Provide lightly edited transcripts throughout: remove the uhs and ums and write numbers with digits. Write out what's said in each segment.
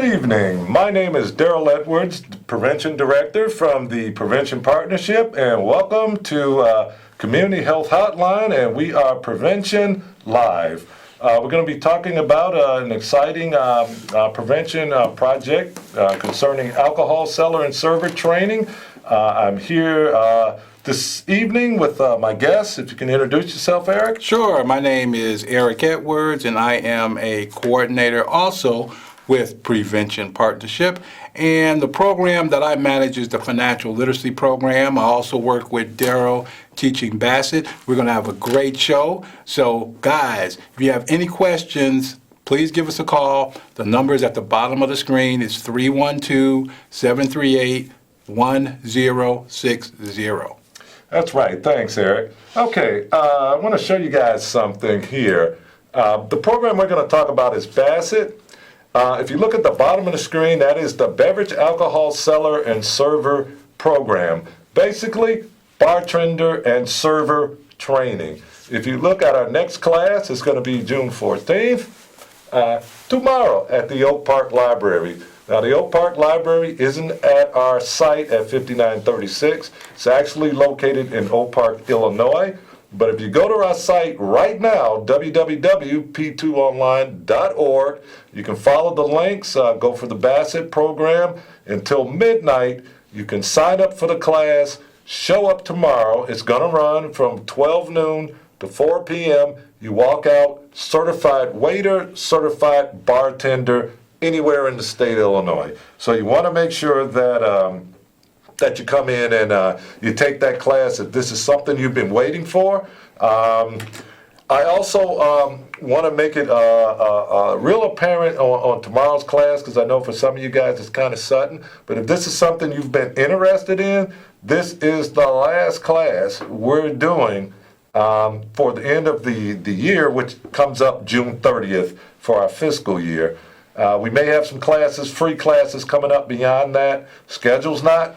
evening. My name is Daryl Edwards, Prevention Director from the Prevention Partnership, and welcome to Community Health Hotline, and we are Prevention Live. We're going to be talking about an exciting prevention project concerning alcohol seller and server training. I'm here this evening with my guests. If you can introduce yourself, Eric. Sure. My name is Eric Edwards, and I am a coordinator also with Prevention Partnership. And the program that I manage is the Financial Literacy Program. I also work with Daryl teaching Bassett. We're going to have a great show. So, guys, if you have any questions, please give us a call. The number is at the bottom of the screen. It's 312-738-1060. That's right. Thanks, Eric. Okay, I want to show you guys something here. The program we're going to talk about is Bassett. If you look at the bottom of the screen, that is the Beverage Alcohol Seller and Server Program. Basically, bartender and server training. If you look at our next class, it's going to be June 14th, tomorrow at the Oak Park Library. Now, the Oak Park Library isn't at our site at 5936. It's actually located in Oak Park, Illinois. But if you go to our site right now, www.p2online.org, you can follow the links, go for the Bassett program until midnight. You can sign up for the class, show up tomorrow. It's going to run from 12 noon to 4 p.m. You walk out certified waiter, certified bartender, anywhere in the state of Illinois. So you want to make sure that that you come in and you take that class if this is something you've been waiting for. I also want to make it real apparent on tomorrow's class, because I know for some of you guys it's kind of sudden, but if this is something you've been interested in, this is the last class we're doing for the end of the year, which comes up June 30th for our fiscal year. We may have some classes, free classes coming up beyond that. Schedule's not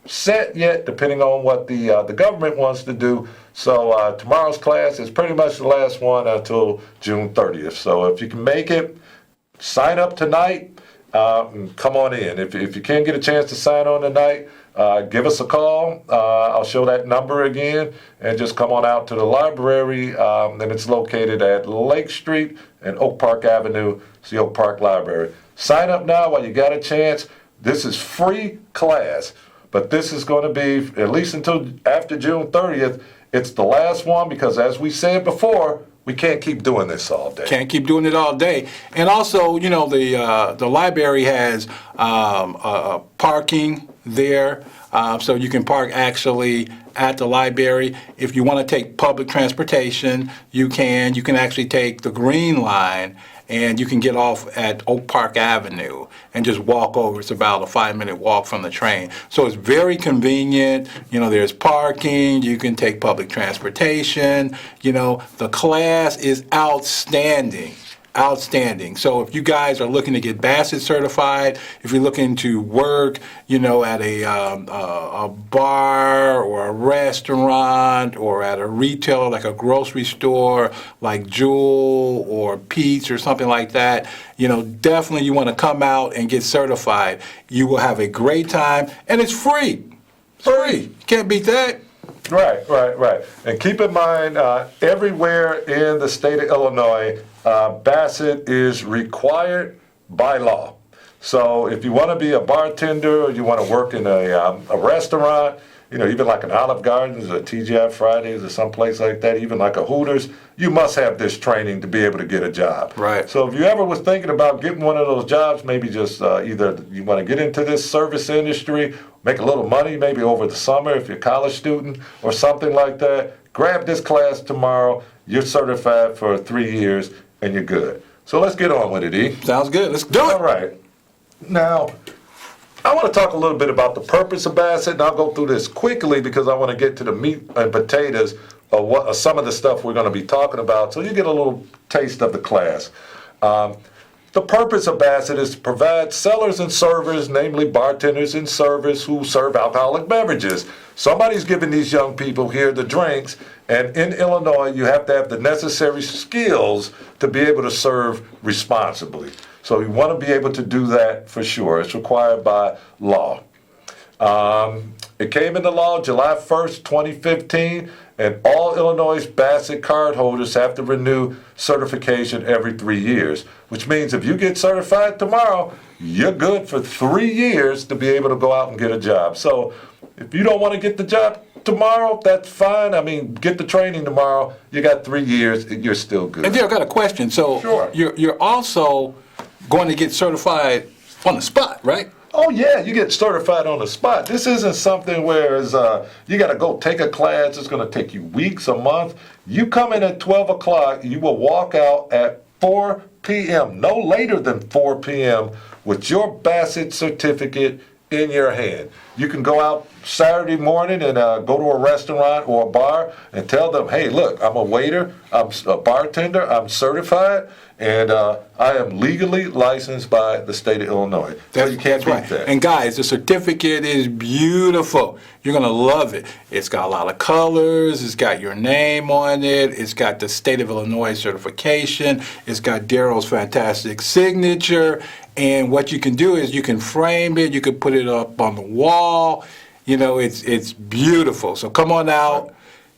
set yet, depending on what the government wants to do. So tomorrow's class is pretty much the last one until June 30th. So if you can make it, sign up tonight. Come on in. If you can't get a chance to sign on tonight, give us a call. I'll show that number again, and just come on out to the library. And it's located at Lake Street and Oak Park Avenue. It's the Oak Park Library. Sign up now while you got a chance. This is free class, but this is going to be, at least until after June 30th, it's the last one, because as we said before, we can't keep doing this all day. Can't keep doing it all day. And also, you know, the library has parking there, so you can park actually at the library. If you want to take public transportation, you can. You can actually take the Green Line, and you can get off at Oak Park Avenue and just walk over. It's about a 5-minute walk from the train. So it's very convenient. You know, there's parking. You can take public transportation. You know, the class is outstanding. Outstanding. So if you guys are looking to get Bassett certified, if you're looking to work, you know, at a bar or a restaurant or at a retailer like a grocery store like Jewel or Pete's or something like that, you know, definitely you want to come out and get certified. You will have a great time, and it's free. Free. Can't beat that. Right. And keep in mind, everywhere in the state of Illinois, Bassett is required by law. So if you want to be a bartender, or you want to work in a restaurant, you know, even like an Olive Gardens or TGI Fridays or someplace like that, even like a Hooters, you must have this training to be able to get a job. Right. So if you ever was thinking about getting one of those jobs, maybe just either you want to get into this service industry, make a little money maybe over the summer if you're a college student or something like that, grab this class tomorrow. You're certified for 3 years and you're good. So let's get on with it, E. Sounds good. Let's do it. All right. Now, I want to talk a little bit about the purpose of Bassett, and I'll go through this quickly because I want to get to the meat and potatoes of some of the stuff we're going to be talking about, so you get a little taste of the class. The purpose of Bassett is to provide sellers and servers, namely bartenders and servers who serve alcoholic beverages. Somebody's giving these young people here the drinks, and in Illinois, you have to have the necessary skills to be able to serve responsibly. So you want to be able to do that for sure. It's required by law. It came into law July 1st, 2015, and all Illinois Bassett card holders have to renew certification every 3 years, which means if you get certified tomorrow, you're good for 3 years to be able to go out and get a job. So if you don't want to get the job tomorrow, that's fine. I mean, get the training tomorrow. You got 3 years, you're still good. And Daryl, I got a question. So Sure. you're also going to get certified on the spot, right? Oh yeah, you get certified on the spot. This isn't something where you got to go take a class. It's going to take you weeks, a month. You come in at 12 o'clock, you will walk out at 4 p.m., no later than 4 p.m. with your Bassett certificate in your hand. You can go out Saturday morning and go to a restaurant or a bar and tell them, hey, look, I'm a waiter, I'm a bartender, I'm certified, and I am legally licensed by the state of Illinois. So you can't beat that. And guys, the certificate is beautiful. You're going to love it. It's got a lot of colors. It's got your name on it. It's got the state of Illinois certification. It's got Daryl's fantastic signature. And what you can do is you can frame it. You can put it up on the wall. You know, it's beautiful. So come on out,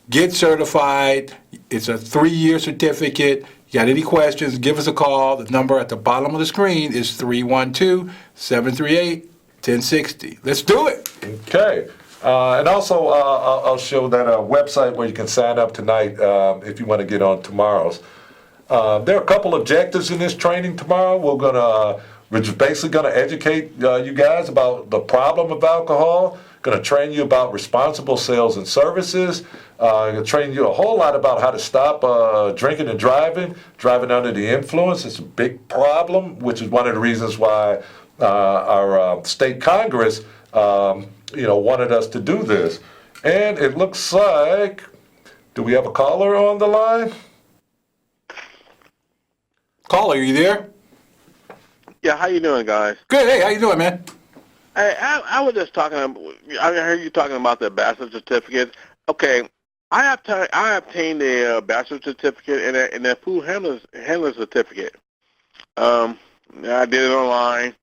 get certified. It's a 3-year certificate. You got any questions, give us a call. The number at the bottom of the screen is 312-738-1060. Let's do it. Okay. And also, I'll show that website where you can sign up tonight if you want to get on tomorrow's. There are a couple objectives in this training tomorrow. We're just basically going to educate you guys about the problem of alcohol. Going to train you about responsible sales and services. Going to train you a whole lot about how to stop drinking and driving under the influence. It's a big problem, which is one of the reasons why our state Congress, wanted us to do this. And it looks like, do we have a caller on the line? Caller, are you there? Yeah, how you doing, guys? Good. Hey, how you doing, man? I was just talking. I heard you talking about the Bassett certificate. Okay, I obtained a Bassett certificate and a food handler certificate. I did it online.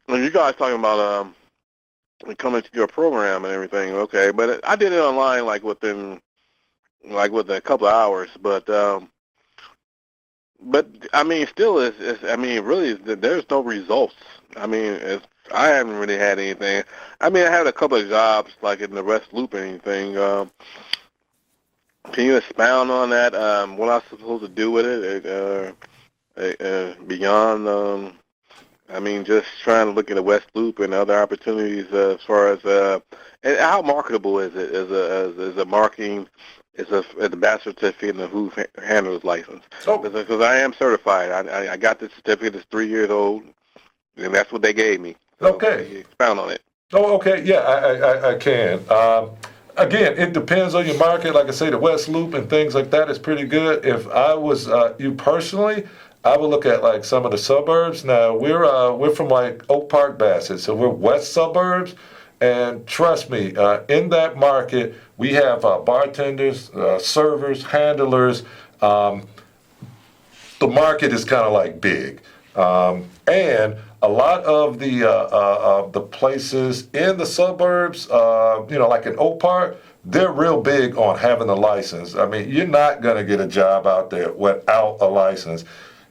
And you guys talking about coming to your program and everything. Okay, but I did it online within a couple of hours. But I mean, still, really, there's no results. I mean, I haven't really had anything. I mean, I had a couple of jobs, like in the West Loop and anything. Can you expound on that? What I'm supposed to do with it beyond? I mean, just trying to look at the West Loop and other opportunities as far as and how marketable is it? Is a marketing? Is the Bassett certificate and the food handler's license? Because I am certified. I got the certificate. It's 3 years old, and that's what they gave me. So Okay. can you expound on it. Oh, okay. Yeah, I can. Again, it depends on your market. Like I say, the West Loop and things like that is pretty good. If I was you personally, I would look at like some of the suburbs. Now we're from like Oak Park, Bassett, so we're west suburbs. And trust me, in that market, we have bartenders, servers, handlers. The market is kind of like big. And a lot of the places in the suburbs, like in Oak Park, they're real big on having a license. I mean, you're not going to get a job out there without a license.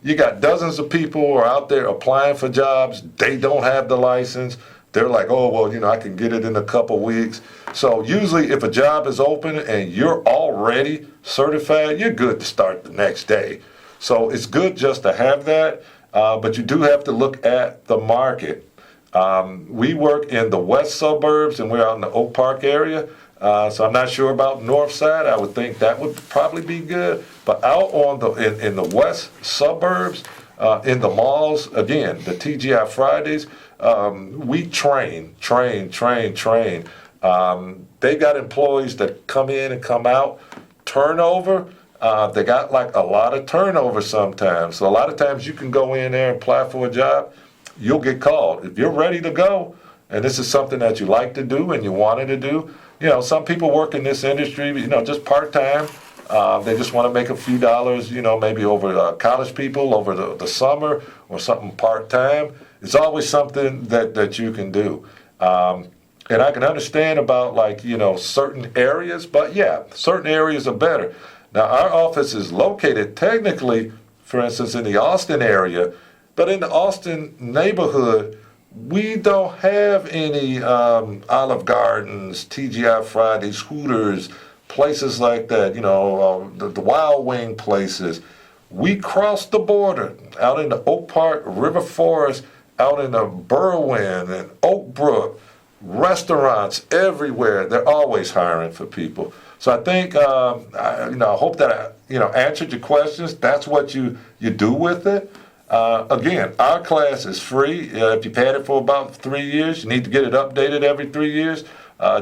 You got dozens of people who are out there applying for jobs. They don't have the license. They're like, oh, well, I can get it in a couple weeks. So usually if a job is open and you're already certified, you're good to start the next day. So it's good just to have that, but you do have to look at the market. We work in the west suburbs and we're out in the Oak Park area. So I'm not sure about north side. I would think that would probably be good. But out on in the west suburbs, in the malls, again, the TGI Fridays, we train. They got employees that come in and come out. Turnover, they got like a lot of turnover sometimes. So a lot of times you can go in there and apply for a job, you'll get called. If you're ready to go, and this is something that you like to do and you wanted to do, some people work in this industry, just part-time. They just want to make a few dollars, maybe over college people over the summer or something part-time. It's always something that you can do. And I can understand about certain areas, but yeah, certain areas are better. Now, our office is located technically, for instance, in the Austin area, but in the Austin neighborhood, we don't have any Olive Gardens, TGI Fridays, Hooters, places like that, the Wild Wing places. We cross the border out in the Oak Park, River Forest, out in the Berwyn and Oak Brook, restaurants everywhere. They're always hiring for people. So I think, I hope that I answered your questions. That's what you do with it. Again, our class is free. If you've had it for about 3 years, you need to get it updated every 3 years.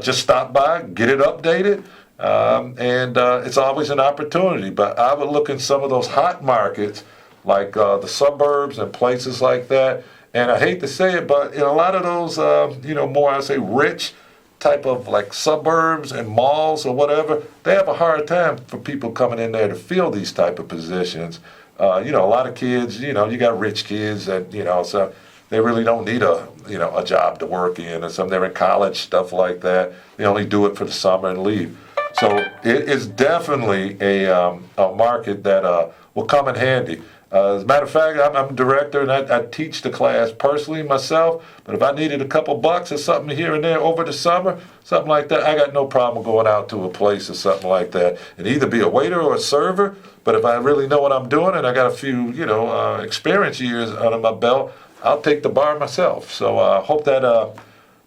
Just stop by, get it updated. And it's always an opportunity. But I would look in some of those hot markets, like the suburbs and places like that. And I hate to say it, but in a lot of those, more, I say, rich type of like suburbs and malls or whatever, they have a hard time for people coming in there to fill these type of positions. A lot of kids, you got rich kids that, so they really don't need a job to work in, or some they're in college, stuff like that. They only do it for the summer and leave. So it is definitely a market that will come in handy. As a matter of fact, I'm a director and I teach the class personally myself, but if I needed a couple bucks or something here and there over the summer, something like that, I got no problem going out to a place or something like that and either be a waiter or a server. But if I really know what I'm doing and I got a few, experience years under my belt, I'll take the bar myself. So I hope that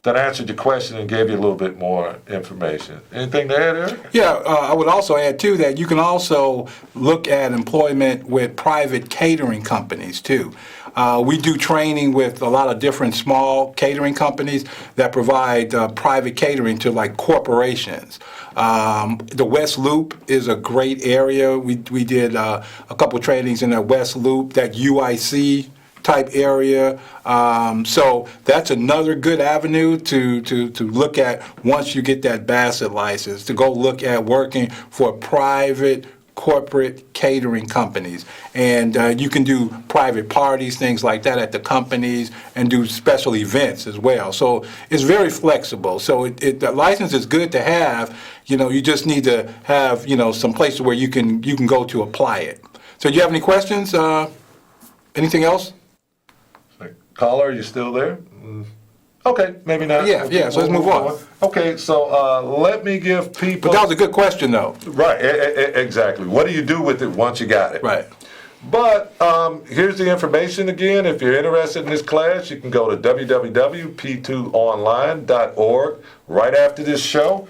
answered your question and gave you a little bit more information. Anything to add, Eric? Yeah, I would also add, too, that you can also look at employment with private catering companies, too. We do training with a lot of different small catering companies that provide private catering to, like, corporations. The West Loop is a great area. We did a couple trainings in the West Loop, that UIC type area. So that's another good avenue to look at once you get that Bassett license, to go look at working for private corporate catering companies. And you can do private parties, things like that at the companies, and do special events as well. So it's very flexible. So the license is good to have. You just need to have, some places where you can go to apply it. So do you have any questions? Anything else? Caller, are you still there? Okay, maybe not. Yeah, so let's move on. Okay, so let me give people... But that was a good question, though. Right, exactly. What do you do with it once you got it? Right. But here's the information again. If you're interested in this class, you can go to www.p2online.org right after this show.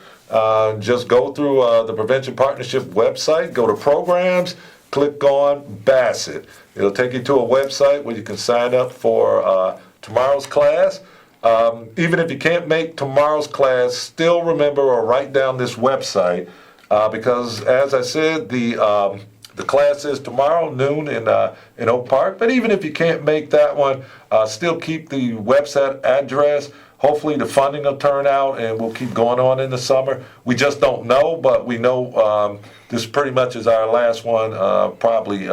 Just go through the Prevention Partnership website, go to Programs, click on Bassett. It'll take you to a website where you can sign up for tomorrow's class. Even if you can't make tomorrow's class, still remember or write down this website because, as I said, the class is tomorrow noon in Oak Park. But even if you can't make that one, still keep the website address. Hopefully the funding will turn out and we'll keep going on in the summer. We just don't know, but we know this pretty much is our last one, probably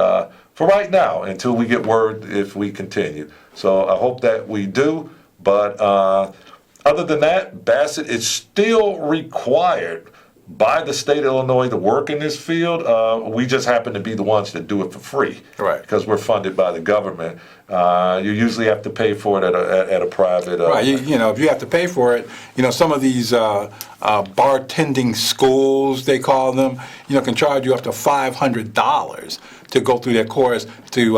for right now, until we get word if we continue. So I hope that we do. But other than that, Bassett is still required by the state of Illinois to work in this field. We just happen to be the ones that do it for free, right? Because we're funded by the government. You usually have to pay for it at a private. Right. If you have to pay for it, some of these bartending schools, they call them, can charge you up to $500 to go through that course to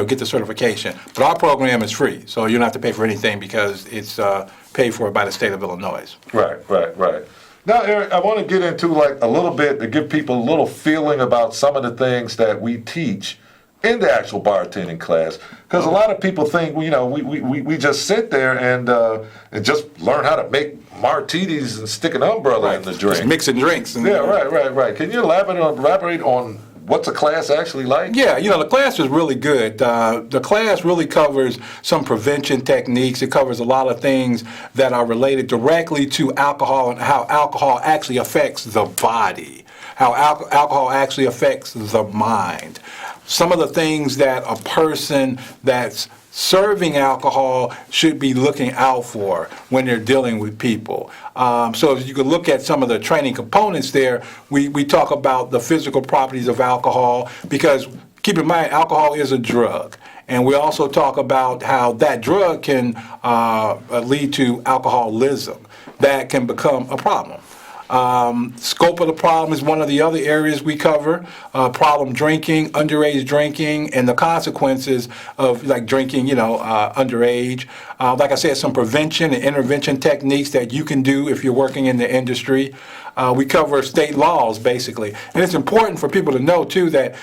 get the certification. But our program is free, so you don't have to pay for anything because it's paid for by the state of Illinois. Right. Now, Eric, I want to get into a little bit to give people a little feeling about some of the things that we teach in the actual bartending class, because a lot of people think we just sit there and just learn how to make martinis and stick an umbrella in the drink, just mixing drinks. Right. Can you elaborate on what's a class actually like? Yeah, the class is really good. The class really covers some prevention techniques. It covers a lot of things that are related directly to alcohol and how alcohol actually affects the body, how alcohol actually affects the mind. Some of the things that a person that's serving alcohol should be looking out for when they're dealing with people. So if you could look at some of the training components there, we talk about the physical properties of alcohol, because keep in mind, alcohol is a drug. And we also talk about how that drug can lead to alcoholism. That can become a problem. Scope of the problem is one of the other areas we cover. Problem drinking, underage drinking, and the consequences of like drinking, underage. Like I said, some prevention and intervention techniques that you can do if you're working in the industry. We cover state laws, basically. And it's important for people to know, too, that,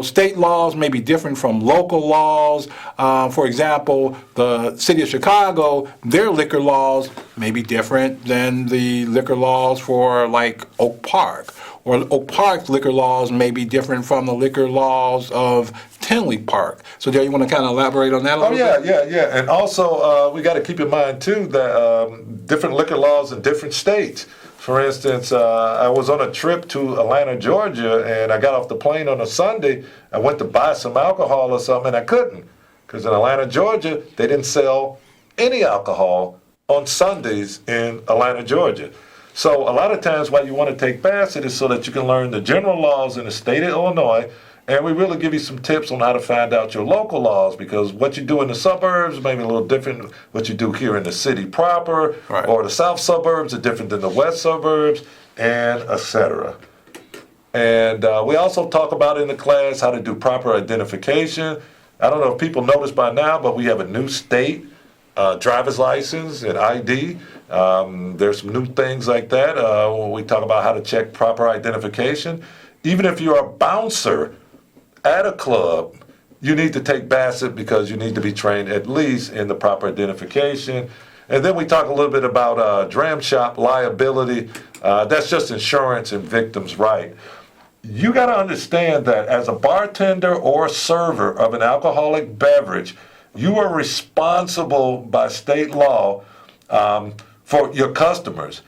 state laws may be different from local laws. For example, the city of Chicago, their liquor laws may be different than the liquor laws for, like, Oak Park. Or Oak Park's liquor laws may be different from the liquor laws of Tinley Park. So, Daryl, you want to kind of elaborate on that a little bit? Yeah. And also, we got to keep in mind, too, that different liquor laws in different states. For instance, I was on a trip to Atlanta, Georgia, and I got off the plane on a Sunday. I went to buy some alcohol or something, and I couldn't. Because in Atlanta, Georgia, they didn't sell any alcohol on Sundays in Atlanta, Georgia. So a lot of times why you want to take Bassett is so that you can learn the general laws in the state of Illinois, and we really give you some tips on how to find out your local laws, because what you do in the suburbs may be a little different what you do here in the city proper, right. Or the south suburbs are different than the west suburbs, and etc. And we also talk about in the class how to do proper identification. I don't know if people noticed by now, but we have a new state driver's license and ID. There's some new things like that. We talk about how to check proper identification. Even if you're a bouncer at a club, you need to take Bassett because you need to be trained at least in the proper identification. And then we talk a little bit about dram shop liability. That's just insurance and victims' right. You got to understand that as a bartender or server of an alcoholic beverage, you are responsible by state law for your customers.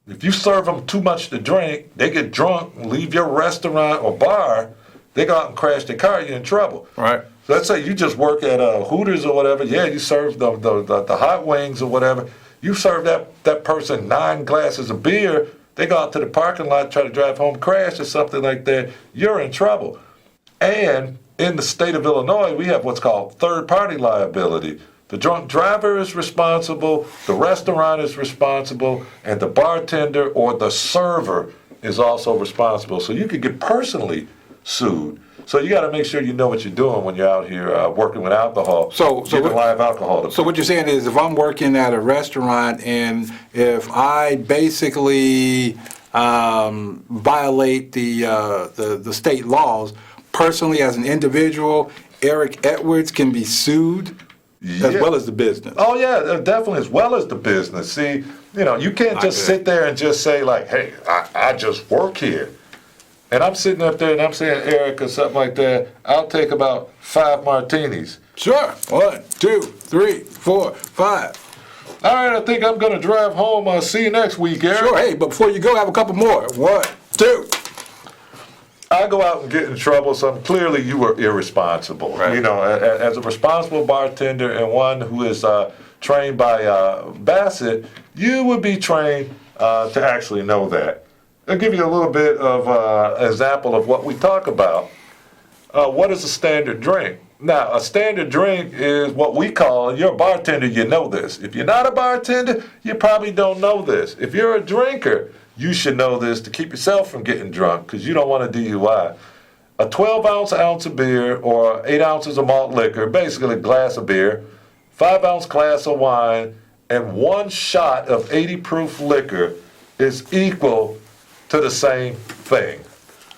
If you serve them too much to drink, they get drunk, leave your restaurant or bar, they go out and crash their car, you're in trouble. Right. So let's say you just work at Hooters or whatever. Yeah, you serve the hot wings or whatever. You serve that person 9 glasses of beer, they go out to the parking lot, try to drive home, crash or something like that, you're in trouble. And in the state of Illinois, we have what's called third-party liability. The drunk driver is responsible, the restaurant is responsible, and the bartender or the server is also responsible. So you could get personally sued. So you got to make sure you know what you're doing when you're out here working with alcohol. Giving live alcohol to people. So what you're saying is, if I'm working at a restaurant and if I basically violate the state laws, personally as an individual, Eric Edwards can be sued as well as the business. Oh yeah, definitely, as well as the business. See, you can't just sit there and just say like, hey, I just work here. And I'm sitting up there and I'm saying, Eric, or something like that, I'll take about 5 martinis. Sure. 1, 2, 3, 4, 5. All right, I think I'm going to drive home. I'll see you next week, Eric. Sure. Hey, but before you go, have a couple more. 1, 2. I go out and get in trouble, so clearly you were irresponsible. Right. As a responsible bartender and one who is trained by Bassett, you would be trained to actually know that. I'll give you a little bit of example of what we talk about. What is a standard drink? Now, a standard drink is what we call, you're a bartender, you know this. If you're not a bartender, you probably don't know this. If you're a drinker, you should know this to keep yourself from getting drunk because you don't want a DUI. A 12-ounce of beer or 8 ounces of malt liquor, basically a glass of beer, 5-ounce glass of wine, and 1 shot of 80-proof liquor is equal to the same thing.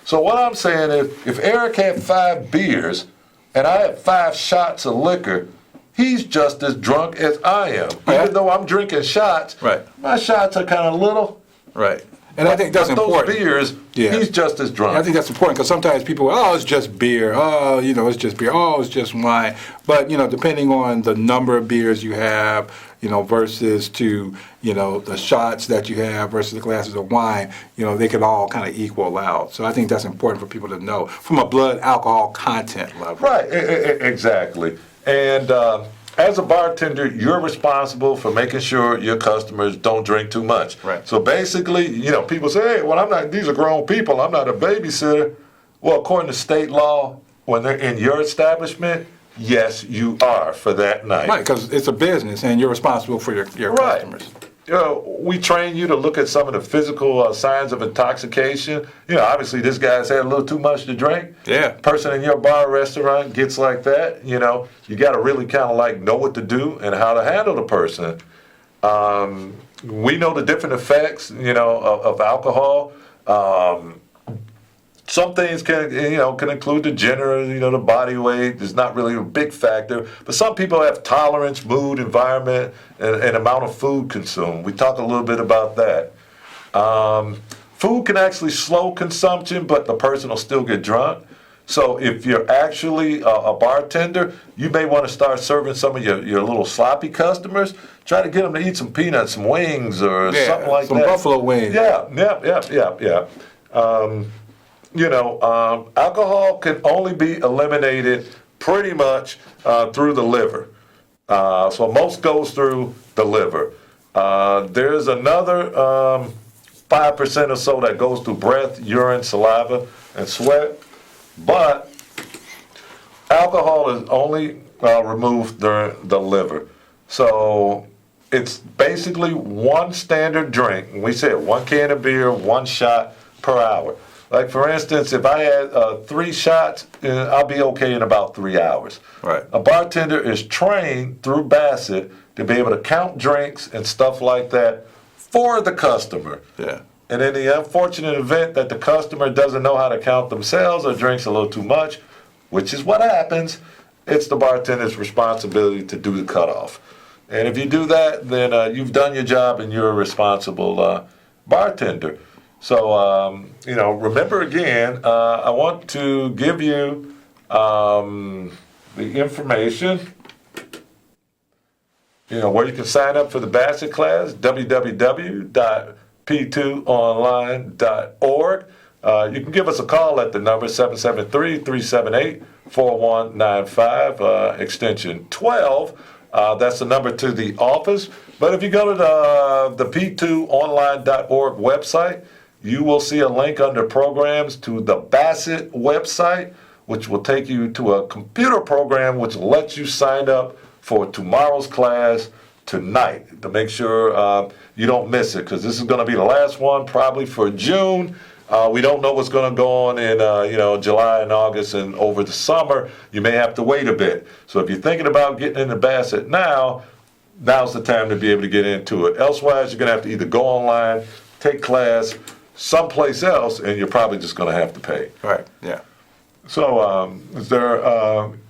So what I'm saying is, if Eric had 5 beers and I had 5 shots of liquor, he's just as drunk as I am. Even though I'm drinking shots, right. My shots are kind of little. Right. And I think that's But important. those beers, Yeah. he's just as drunk. I think that's important because sometimes people, oh, it's just beer. Oh, it's just beer. Oh, it's just wine. But, depending on the number of beers you have, versus to, the shots that you have versus the glasses of wine, they could all kind of equal out. So I think that's important for people to know from a blood alcohol content level. Right, exactly. And as a bartender, you're responsible for making sure your customers don't drink too much. Right. So basically, people say, hey, well, I'm not, these are grown people, I'm not a babysitter. Well, according to state law, when they're in your establishment, yes, you are for that night. Right, because it's a business and you're responsible for your Right. customers. We train you to look at some of the physical signs of intoxication. Obviously this guy's had a little too much to drink. Yeah. Person in your bar or restaurant gets like that, you got to really kind of like know what to do and how to handle the person. We know the different effects, of alcohol. Some things can include the gender, the body weight. There's not really a big factor. But some people have tolerance, mood, environment, and amount of food consumed. We talk a little bit about that. Food can actually slow consumption, but the person will still get drunk. So if you're actually a bartender, you may want to start serving some of your little sloppy customers. Try to get them to eat some peanuts, some wings, or something like some that. buffalo wings. Yeah. Alcohol can only be eliminated pretty much through the liver. So most goes through the liver. There's another 5% or so that goes through breath, urine, saliva, and sweat. But alcohol is only removed during the liver. So it's basically one standard drink. We said 1 can of beer, 1 shot per hour. Like, for instance, if I had 3 shots, I'll be okay in about 3 hours. Right. A bartender is trained through Bassett to be able to count drinks and stuff like that for the customer. Yeah. And in the unfortunate event that the customer doesn't know how to count themselves or drinks a little too much, which is what happens, it's the bartender's responsibility to do the cutoff. And if you do that, then you've done your job and you're a responsible bartender. So, remember again, I want to give you the information, where you can sign up for the Bassett class, www.p2online.org. You can give us a call at the number 773-378-4195, extension 12. That's the number to the office. But if you go to the p2online.org website, you will see a link under programs to the Bassett website, which will take you to a computer program which lets you sign up for tomorrow's class tonight to make sure you don't miss it, because this is going to be the last one probably for June. We don't know what's going to go on in July and August and over the summer. You may have to wait a bit. So if you're thinking about getting into Bassett now's the time to be able to get into it. Elsewise, you're going to have to either go online, take class someplace else, and you're probably just going to have to pay. Right, yeah. So is there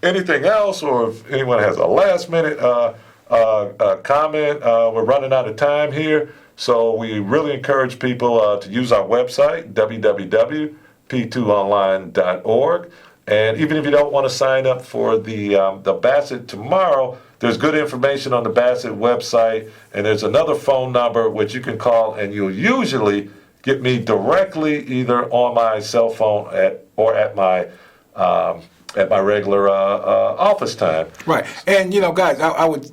anything else, or if anyone has a last minute comment? We're running out of time here. So we really encourage people to use our website, www.p2online.org. And even if you don't want to sign up for the Bassett tomorrow, there's good information on the Bassett website, and there's another phone number which you can call, and you'll usually get me directly either on my cell phone or at my regular office time. Right. And, guys, I would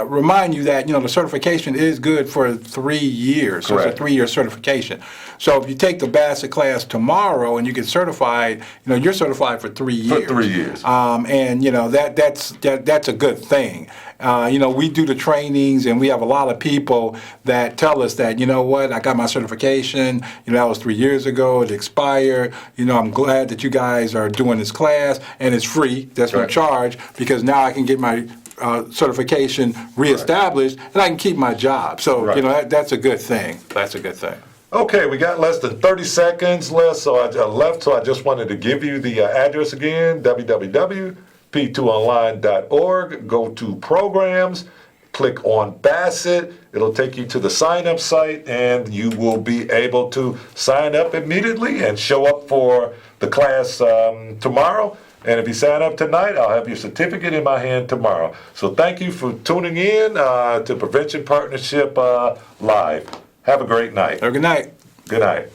remind you that, the certification is good for 3 years. So Correct. it's a 3-year certification. So if you take the Bassett class tomorrow and you get certified, you're certified for 3 years. For 3 years. And, that's a good thing. We do the trainings, and we have a lot of people that tell us that, I got my certification, that was 3 years ago, it expired, I'm glad that you guys are doing this class, and it's free, there's no Right. charge, because now I can get my certification reestablished, and I can keep my job. So, Right. that's a good thing. That's a good thing. Okay, we got less than 30 seconds left, so I just wanted to give you the address again, www.p2online.org. Go to programs, click on Bassett. It'll take you to the sign-up site, and you will be able to sign up immediately and show up for the class tomorrow. And if you sign up tonight, I'll have your certificate in my hand tomorrow. So thank you for tuning in to Prevention Partnership Live. Have a great night. Good night. Good night.